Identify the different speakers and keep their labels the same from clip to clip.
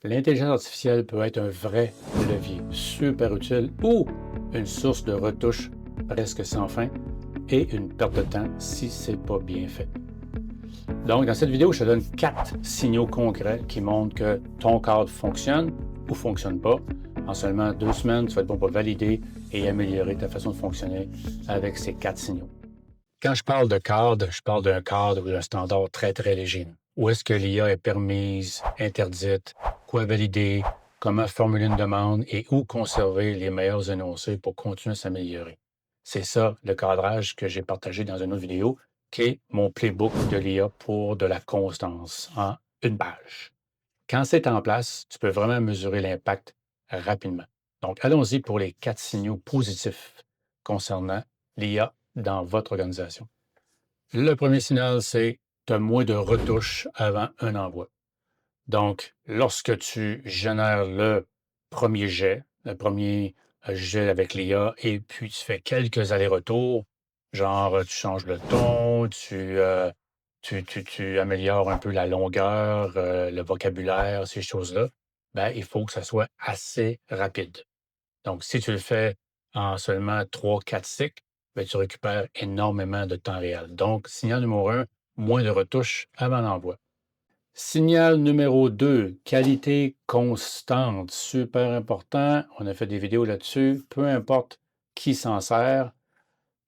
Speaker 1: L'intelligence artificielle peut être un vrai levier super utile ou une source de retouches presque sans fin et une perte de temps si c'est pas bien fait. Donc, dans cette vidéo, je te donne 4 signaux concrets qui montrent que ton cadre fonctionne ou fonctionne pas. En seulement 2 semaines, tu vas être bon pour valider et améliorer ta façon de fonctionner avec ces 4 signaux. Quand je parle de cadre, je parle d'un cadre ou d'un standard très, très léger. Où est-ce que l'IA est permise, interdite, quoi valider, comment formuler une demande et où conserver les meilleurs énoncés pour continuer à s'améliorer. C'est ça le cadrage que j'ai partagé dans une autre vidéo, qui est mon playbook de l'IA pour de la constance en une page. Quand c'est en place, tu peux vraiment mesurer l'impact rapidement. Donc, allons-y pour les 4 signaux positifs concernant l'IA dans votre organisation. Le premier signal, c'est tu as moins de retouches avant un envoi. Donc, lorsque tu génères le premier jet, le premier jet avec l'IA, et puis tu fais quelques allers-retours, genre tu changes le ton, tu améliores un peu la longueur, le vocabulaire, ces choses-là, ben, il faut que ça soit assez rapide. Donc, si tu le fais en seulement 3, 4 cycles, ben, tu récupères énormément de temps réel. Donc, signal numéro un, moins de retouches avant l'envoi. Signal numéro 2, qualité constante, super important. On a fait des vidéos là-dessus. Peu importe qui s'en sert,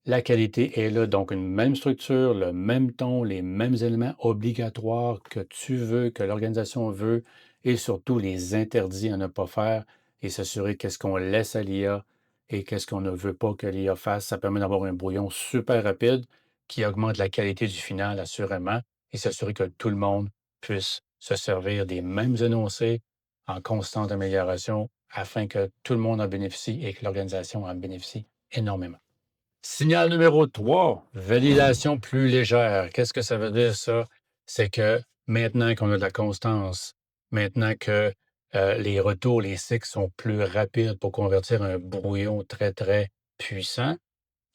Speaker 1: la qualité est là. Donc, une même structure, le même ton, les mêmes éléments obligatoires que tu veux, que l'organisation veut, et surtout les interdits à ne pas faire et s'assurer qu'est-ce qu'on laisse à l'IA et qu'est-ce qu'on ne veut pas que l'IA fasse. Ça permet d'avoir un brouillon super rapide qui augmente la qualité du final, assurément, et s'assurer que tout le monde puisse se servir des mêmes énoncés en constante amélioration afin que tout le monde en bénéficie et que l'organisation en bénéficie énormément. Signal numéro 3, validation plus légère. Qu'est-ce que ça veut dire, ça? C'est que maintenant qu'on a de la constance, maintenant que les retours, les cycles sont plus rapides pour convertir un brouillon très, très puissant,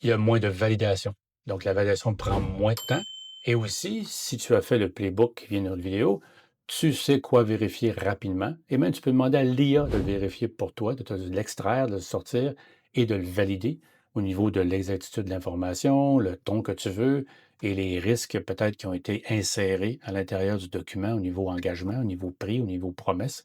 Speaker 1: il y a moins de validation. Donc, la validation prend moins de temps. Et aussi, si tu as fait le playbook qui vient de notre vidéo, tu sais quoi vérifier rapidement. Et même, tu peux demander à l'IA de le vérifier pour toi, de l'extraire, de le sortir et de le valider au niveau de l'exactitude de l'information, le ton que tu veux et les risques peut-être qui ont été insérés à l'intérieur du document au niveau engagement, au niveau prix, au niveau promesse.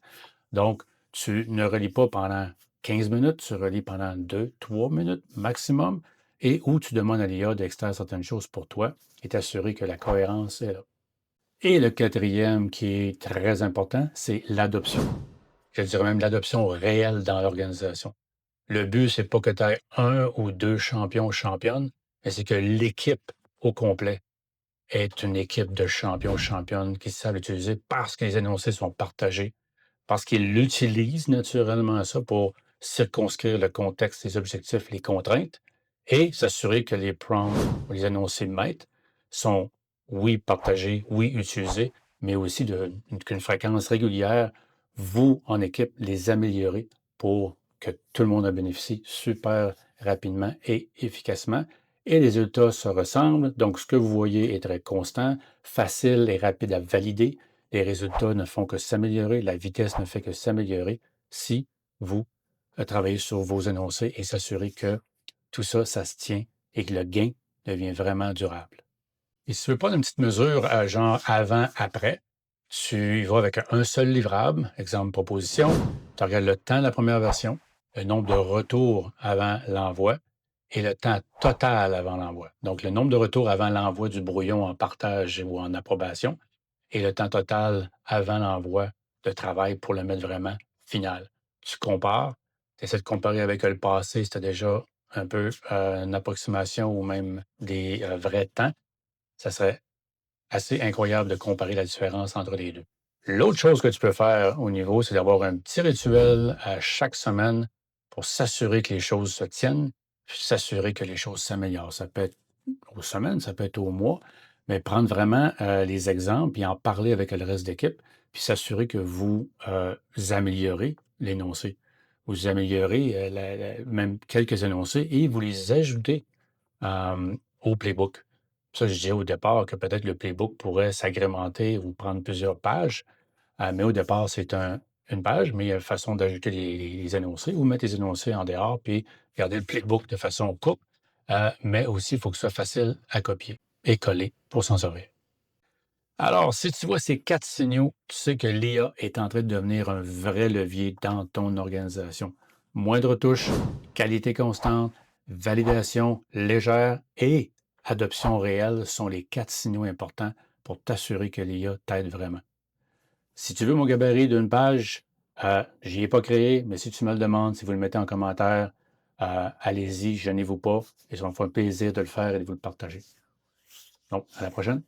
Speaker 1: Donc, tu ne relis pas pendant 15 minutes, tu relis pendant 2, 3 minutes maximum et où tu demandes à l'IA d'extraire certaines choses pour toi et t'assurer que la cohérence est là. Et le quatrième qui est très important, c'est l'adoption. Je dirais même l'adoption réelle dans l'organisation. Le but, c'est pas que tu aies un ou deux champions ou championnes, mais c'est que l'équipe au complet est une équipe de champions ou championnes qui savent l'utiliser parce que les énoncés sont partagés, parce qu'ils l'utilisent naturellement ça pour circonscrire le contexte, les objectifs, les contraintes et s'assurer que les prompts ou les énoncés maîtres sont, oui, partagés, oui, utilisés, mais aussi qu'une fréquence régulière, vous, en équipe, les améliorer pour que tout le monde en bénéficie super rapidement et efficacement. Et les résultats se ressemblent. Donc, ce que vous voyez est très constant, facile et rapide à valider. Les résultats ne font que s'améliorer, la vitesse ne fait que s'améliorer si vous travaillez sur vos énoncés et s'assurer que tout ça, ça se tient et que le gain devient vraiment durable. Et si tu ne veux pas une petite mesure genre avant-après, tu y vas avec un seul livrable, exemple proposition, tu regardes le temps de la première version, le nombre de retours avant l'envoi et le temps total avant l'envoi. Donc, le nombre de retours avant l'envoi du brouillon en partage ou en approbation et le temps total avant l'envoi de travail pour le mettre vraiment final. Tu compares, tu essaies de comparer avec le passé, c'était déjà un peu une approximation ou même des vrais temps. Ça serait assez incroyable de comparer la différence entre les deux. L'autre chose que tu peux faire au niveau, c'est d'avoir un petit rituel à chaque semaine pour s'assurer que les choses se tiennent, puis s'assurer que les choses s'améliorent. Ça peut être aux semaines, ça peut être aux mois, mais prendre vraiment les exemples et en parler avec le reste d'équipe, puis s'assurer que vous améliorez l'énoncé. Vous améliorez même quelques énoncés et vous les ajoutez au playbook. Ça, je disais au départ que peut-être le playbook pourrait s'agrémenter ou prendre plusieurs pages, mais au départ, c'est une page, mais il y a une façon d'ajouter les énoncés ou mettre les énoncés en dehors, puis garder le playbook de façon courte. Mais aussi, il faut que ce soit facile à copier et coller pour s'en servir. Alors, si tu vois ces 4 signaux, tu sais que l'IA est en train de devenir un vrai levier dans ton organisation. Moindre touche, qualité constante, validation légère et adoption réelle sont les 4 signaux importants pour t'assurer que l'IA t'aide vraiment. Si tu veux mon gabarit d'une page, j'y ai pas créé, mais si tu me le demandes, si vous le mettez en commentaire, allez-y, gênez-vous pas et ça va me faire plaisir de le faire et de vous le partager. Donc, à la prochaine.